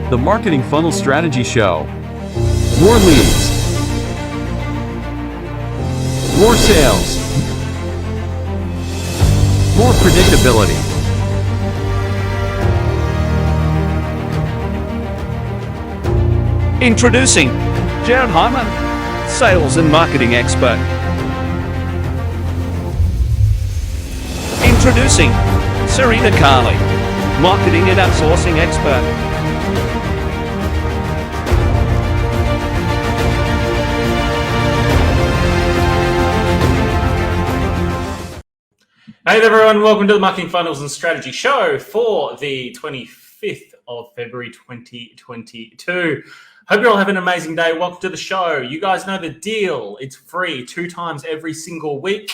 The Marketing Funnel Strategy Show. More leads. More sales. More predictability. Introducing Jared Hyman, sales and marketing expert. Introducing Serena Carly, marketing and outsourcing expert. Hey there everyone, welcome to the Marketing Funnels and Strategy Show for the 25th of February 2022. Hope you're all having an amazing day. Welcome to the show. You guys know the deal. It's free 2 times every single week.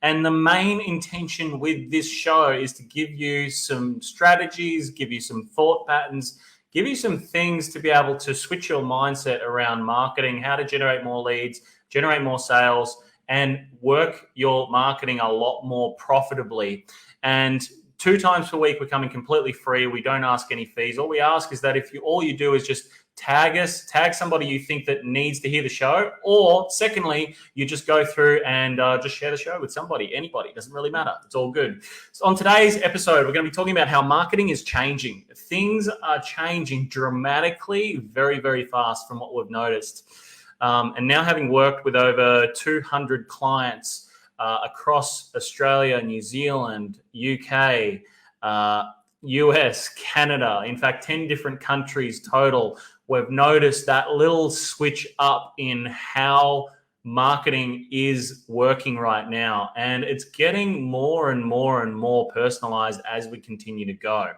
And the main intention with this show is to give you some strategies, give you some thought patterns, give you some things to be able to switch your mindset around marketing, how to generate more leads, generate more sales, and work your marketing a lot more profitably. And 2 times per week, we're coming completely free. We don't ask any fees. All we ask is that if all you do is just tag us, tag somebody you think that needs to hear the show, or secondly, you just go through and just share the show with somebody, anybody, doesn't really matter. It's all good. So on today's episode, we're going to be talking about how marketing is changing. Things are changing dramatically, very, very fast from what we've noticed. And now having worked with over 200 clients across Australia, New Zealand, UK, US, Canada, in fact, 10 different countries total, we've noticed that little switch up in how marketing is working right now. And it's getting more and more and more personalized as we continue to go.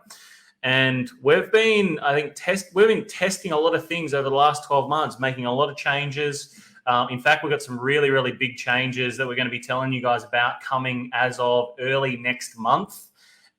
And we've been, testing a lot of things over the last 12 months, making a lot of changes. In fact, we've got some really, really big changes that we're going to be telling you guys about coming as of early next month.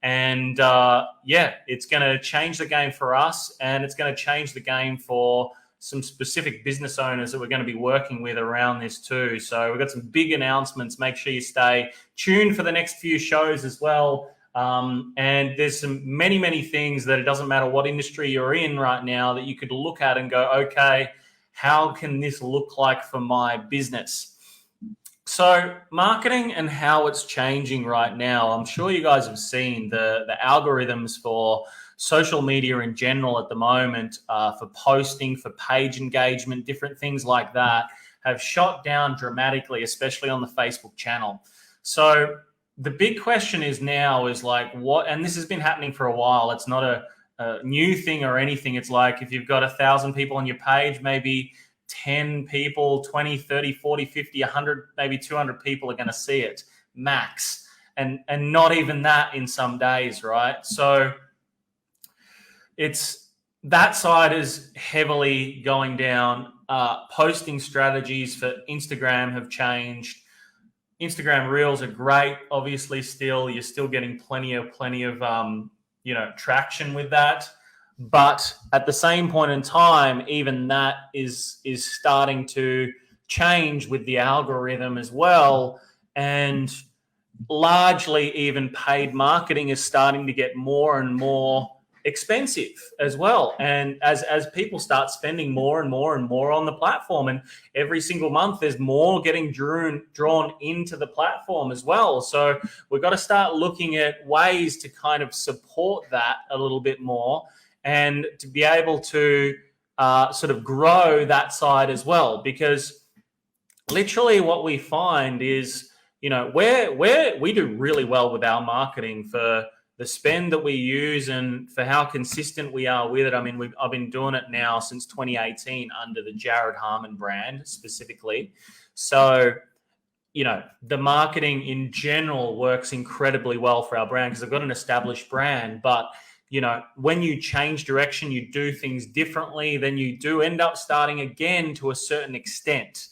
And it's going to change the game for us, and it's going to change the game for some specific business owners that we're going to be working with around this too. So we've got some big announcements. Make sure you stay tuned for the next few shows as well. And there's some many things that it doesn't matter what industry you're in right now that you could look at and go, okay, how can this look like for my business? So marketing and how it's changing right now, I'm sure you guys have seen the algorithms for social media in general at the moment, for posting, for page engagement, different things like that have shot down dramatically, especially on the Facebook channel. So the big question is now is like what, and this has been happening for a while. It's not a new thing or anything. It's like if you've got 1,000 people on your page, maybe 10 people, 20, 30, 40, 50, 100, maybe 200 people are going to see it max. And not even that in some days, right? So it's that side is heavily going down. Posting strategies for Instagram have changed. Instagram Reels are great. Obviously, still you're still getting plenty of traction with that. But at the same point in time, even that is starting to change with the algorithm as well. And largely even paid marketing is starting to get more and more expensive as well. And as people start spending more and more and more on the platform, and every single month there's more getting drawn into the platform as well. So we've got to start looking at ways to kind of support that a little bit more, and to be able to sort of grow that side as well. Because literally what we find is, where we do really well with our marketing for the spend that we use and for how consistent we are with it. I mean, I've been doing it now since 2018 under the Jared Harmon brand specifically. So, the marketing in general works incredibly well for our brand because I've got an established brand, but when you change direction, you do things differently, then you do end up starting again to a certain extent.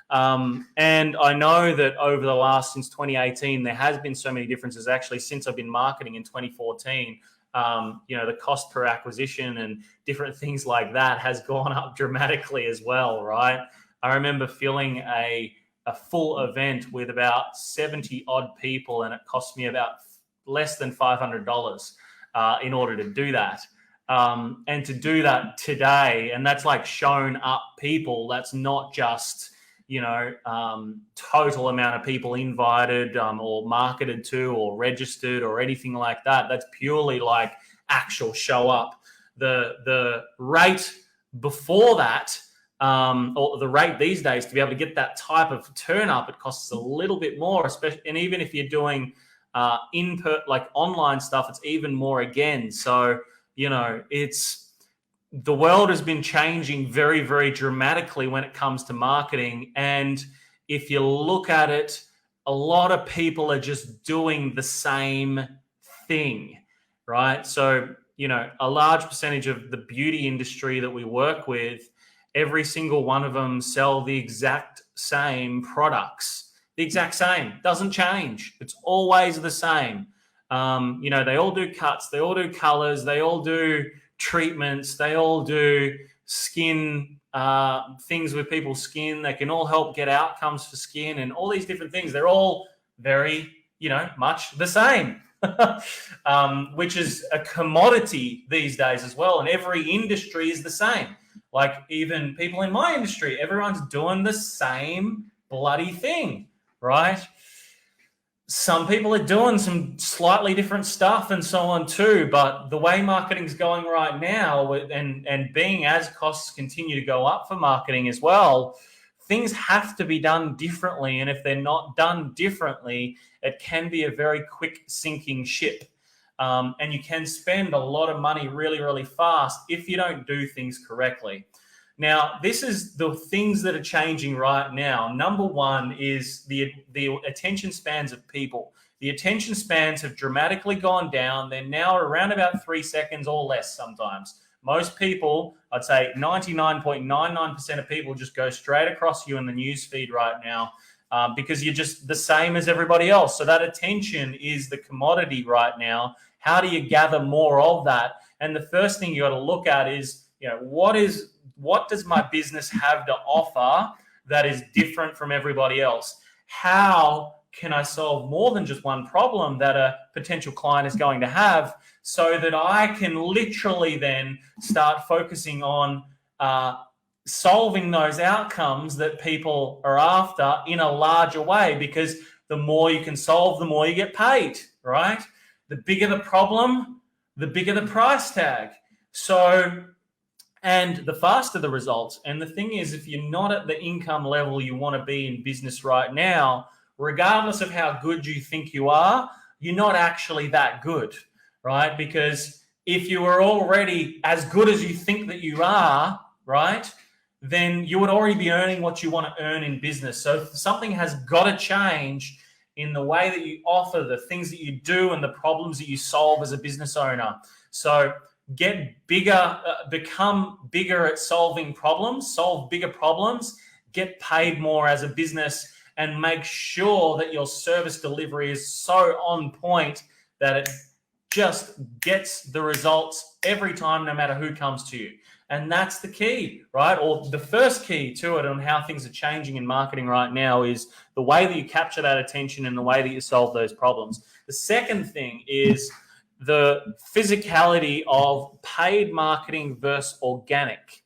And I know that over the since 2018, there has been so many differences. Actually, since I've been marketing in 2014, the cost per acquisition and different things like that has gone up dramatically as well, right? I remember filling a full event with about 70 odd people, and it cost me about less than $500 in order to do that. And to do that today, and that's like shown up people, that's not just, total amount of people invited or marketed to or registered or anything like that. That's purely like actual show up. The rate before that, or the rate these days to be able to get that type of turn up, it costs a little bit more, especially, and even if you're doing input like online stuff, it's even more again. So, the world has been changing very, very dramatically when it comes to marketing. And if you look at it, a lot of people are just doing the same thing, right? So, a large percentage of the beauty industry that we work with, every single one of them sell the exact same products. The exact same. Doesn't change. It's always the same. They all do cuts. They all do colors. They all do treatments. They all do skin things with people's skin. They can all help get outcomes for skin and all these different things. They're all very, much the same, which is a commodity these days as well. And every industry is the same. Like even people in my industry, everyone's doing the same bloody thing, right? Some people are doing some slightly different stuff and so on too, but the way marketing's going right now, and being as costs continue to go up for marketing as well, things have to be done differently. And if they're not done differently, it can be a very quick sinking ship. And you can spend a lot of money really, really fast if you don't do things correctly. Now, this is the things that are changing right now. Number one is the attention spans of people. The attention spans have dramatically gone down. They're now around about 3 seconds or less sometimes. Most people, I'd say 99.99% of people just go straight across you in the news feed right now because you're just the same as everybody else. So that attention is the commodity right now. How do you gather more of that? And the first thing you got to look at is, what does my business have to offer that is different from everybody else? How can I solve more than just one problem that a potential client is going to have so that I can literally then start focusing on solving those outcomes that people are after in a larger way? Because the more you can solve, the more you get paid, right? The bigger the problem, the bigger the price tag. So, and the faster the results. And the thing is, if you're not at the income level you want to be in business right now, regardless of how good you think you are, you're not actually that good, right? Because if you are already as good as you think that you are, right, then you would already be earning what you want to earn in business. So something has got to change in the way that you offer, the things that you do, and the problems that you solve as a business owner. So get bigger, become bigger at solving problems, solve bigger problems, get paid more as a business, and make sure that your service delivery is so on point that it just gets the results every time, no matter who comes to you. And that's the key, right? Or the first key to it on how things are changing in marketing right now is the way that you capture that attention and the way that you solve those problems. The second thing is the physicality of paid marketing versus organic.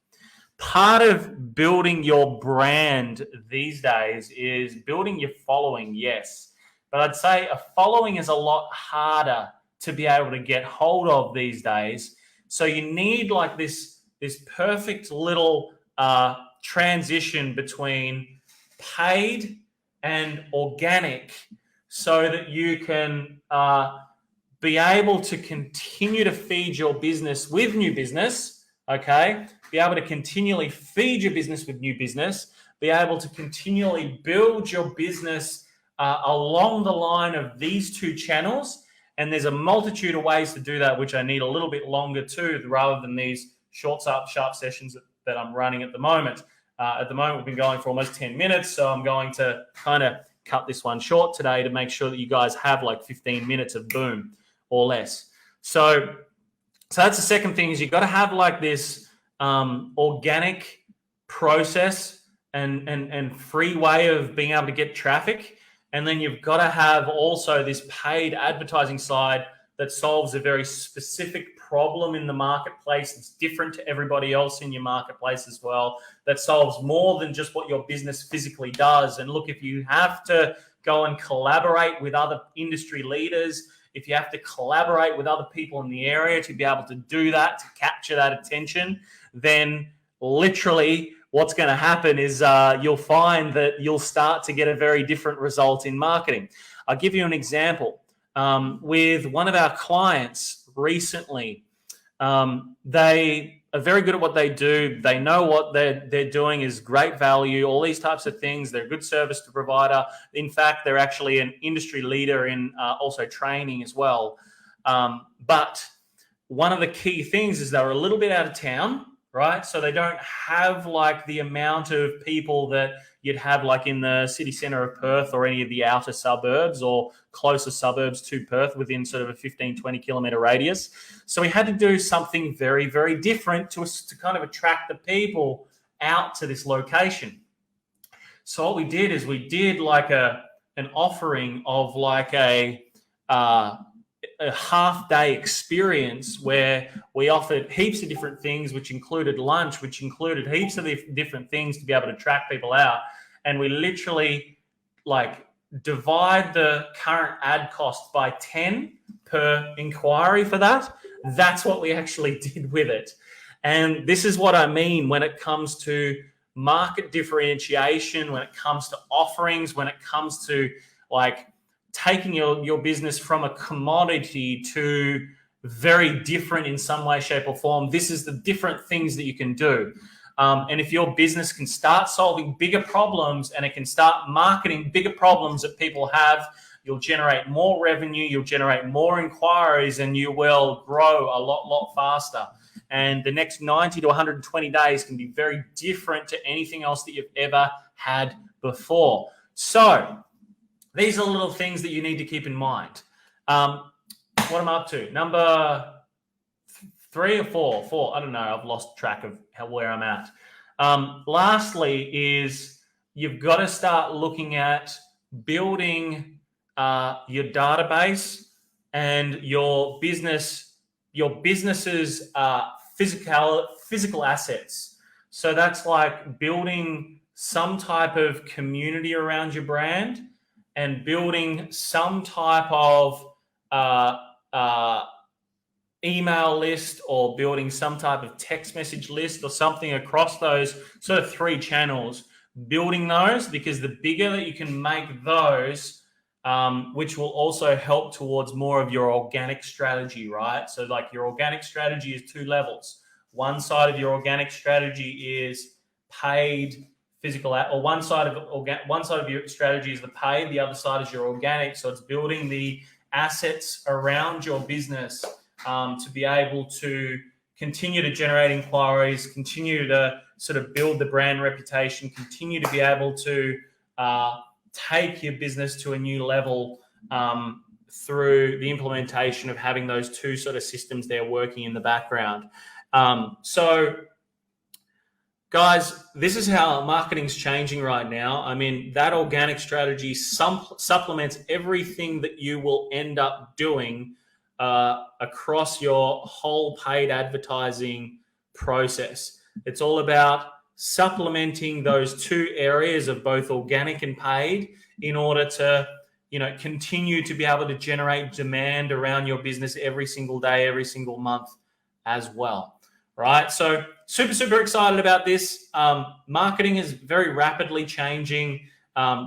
Part of building your brand these days is building your following, yes. But I'd say a following is a lot harder to be able to get hold of these days. So you need like this perfect little transition between paid and organic so that you can be able to continue to feed your business with new business, okay? Be able to continually feed your business with new business, be able to continually build your business along the line of these two channels. And there's a multitude of ways to do that, which I need a little bit longer too, rather than these sharp sessions that I'm running at the moment. At the moment, we've been going for almost 10 minutes, so I'm going to kind of cut this one short today to make sure that you guys have like 15 minutes of boom or less. So that's the second thing, is you've got to have like this organic process and free way of being able to get traffic. And then you've got to have also this paid advertising side that solves a very specific problem in the marketplace. It's different to everybody else in your marketplace as well, that solves more than just what your business physically does. And look, if you have to go and collaborate with other industry leaders, if you have to collaborate with other people in the area to be able to do that, to capture that attention, then literally what's going to happen is you'll find that you'll start to get a very different result in marketing. I'll give you an example. With one of our clients recently, they are very good at what they do. They know what they're doing is great value, all these types of things. They're a good service to provider. In fact, they're actually an industry leader in also training as well. But one of the key things is they're a little bit out of town, right? So they don't have like the amount of people that you'd have like in the city centre of Perth or any of the outer suburbs or closer suburbs to Perth within sort of a 15, 20 kilometre radius. So we had to do something very, very different to kind of attract the people out to this location. So what we did is we did like an offering of like a half-day experience where we offered heaps of different things, which included lunch, which included heaps of different things to be able to track people out. And we literally like divide the current ad cost by 10 per inquiry for that. That's what we actually did with it. And this is what I mean when it comes to market differentiation, when it comes to offerings, when it comes to like taking your business from a commodity to very different in some way, shape, or form. This is the different things that you can do. And if your business can start solving bigger problems and it can start marketing bigger problems that people have, you'll generate more revenue, you'll generate more inquiries, and you will grow a lot faster. And the next 90 to 120 days can be very different to anything else that you've ever had before. So these are little things that you need to keep in mind. What am I up to? Number 3 or 4? 4. I don't know. I've lost track of where I'm at. Lastly is you've got to start looking at building your database and your business's physical assets. So that's like building some type of community around your brand and building some type of email list or building some type of text message list or something across those sort of 3 channels, building those, because the bigger that you can make those, which will also help towards more of your organic strategy, right? So like your organic strategy is 2 levels. One side of your organic strategy is paid physical, or one side of your strategy is the paid, the other side is your organic. So it's building the assets around your business to be able to continue to generate inquiries, continue to sort of build the brand reputation, continue to be able to take your business to a new level through the implementation of having those 2 sort of systems there working in the background. So guys, this is how marketing's changing right now. I mean, that organic strategy supplements everything that you will end up doing across your whole paid advertising process. It's all about supplementing those 2 areas of both organic and paid in order to, continue to be able to generate demand around your business every single day, every single month as well. Right. So super excited about this. Marketing is very rapidly changing.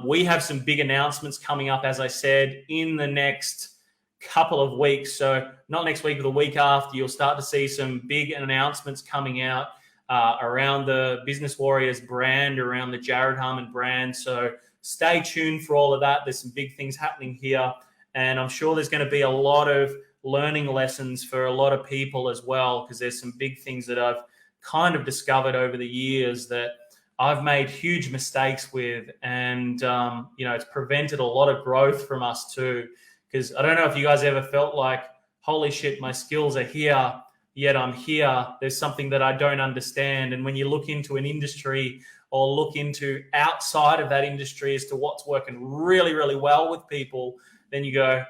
We have some big announcements coming up, as I said, in the next couple of weeks. So not next week, but the week after, you'll start to see some big announcements coming out around the Business Warriors brand, around the Jared Harmon brand. So stay tuned for all of that. There's some big things happening here. And I'm sure there's going to be a lot of learning lessons for a lot of people as well, because there's some big things that I've kind of discovered over the years that I've made huge mistakes with. And, it's prevented a lot of growth from us too. Because I don't know if you guys ever felt like, holy shit, my skills are here, yet I'm here. There's something that I don't understand. And when you look into an industry or look into outside of that industry as to what's working really, really well with people, then you go,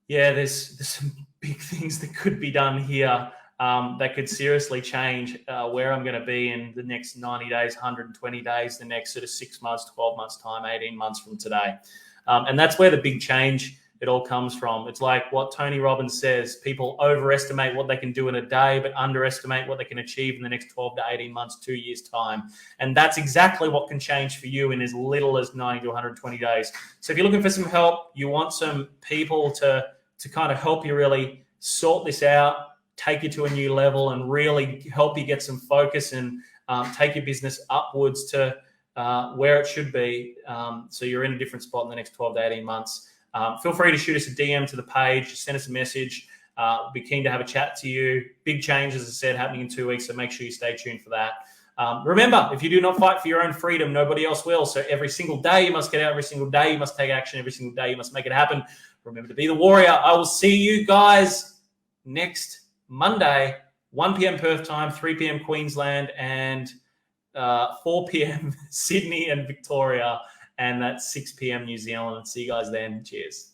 yeah, there's some big things that could be done here that could seriously change where I'm going to be in the next 90 days, 120 days, the next sort of 6 months, 12 months time, 18 months from today. And that's where the big change, it all comes from. It's like what Tony Robbins says, people overestimate what they can do in a day, but underestimate what they can achieve in the next 12 to 18 months, 2 years time. And that's exactly what can change for you in as little as 90 to 120 days. So if you're looking for some help, you want some people to kind of help you really sort this out, take you to a new level and really help you get some focus and take your business upwards to where it should be. So you're in a different spot in the next 12 to 18 months. Feel free to shoot us a DM to the page, send us a message. Be keen to have a chat to you. Big change, as I said, happening in 2 weeks, so make sure you stay tuned for that. Remember, if you do not fight for your own freedom, nobody else will. So every single day you must get out, every single day you must take action, every single day you must make it happen. Remember to be the warrior. I will see you guys next Monday, 1 p.m. Perth time, 3 p.m. Queensland, and 4 p.m. Sydney and Victoria, and that's 6 p.m. New Zealand. See you guys then. Cheers.